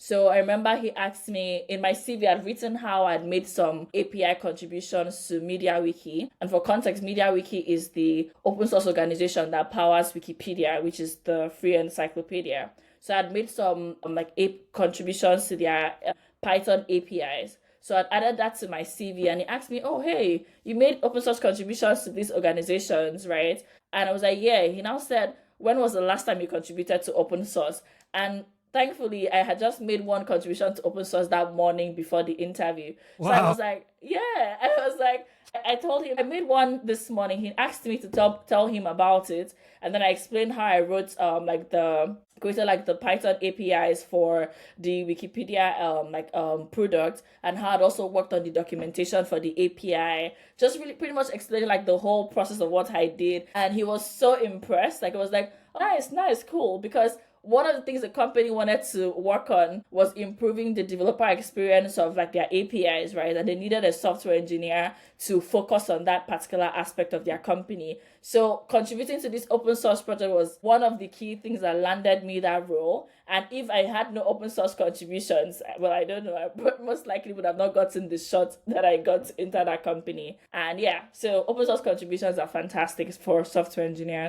So I remember he asked me in my CV, I'd written how I'd made some API contributions to MediaWiki. And for context, MediaWiki is the open source organization that powers Wikipedia, which is the free encyclopedia. So I'd made some contributions to their Python APIs. So I added that to my CV and he asked me, oh, hey, you made open source contributions to these organizations, right? And I was like, yeah. He now said, when was the last time you contributed to open source? And thankfully, I had just made one contribution to open source that morning before the interview. So I Wow. was like, yeah, I was like, I told him I made one this morning. He asked me to tell him about it, and then I explained how I wrote like the created like the Python APIs for the Wikipedia product, and how I'd also worked on the documentation for the API. Just really pretty much explaining like the whole process of what I did, and he was so impressed. Like it was like, oh, nice, nice, cool, because one of the things the company wanted to work on was improving the developer experience of like their APIs, right? And they needed a software engineer to focus on that particular aspect of their company. So contributing to this open source project was one of the key things that landed me that role. And if I had no open source contributions, well, I don't know, I most likely would have not gotten the shot that I got into that company. And yeah, so open source contributions are fantastic for software engineers.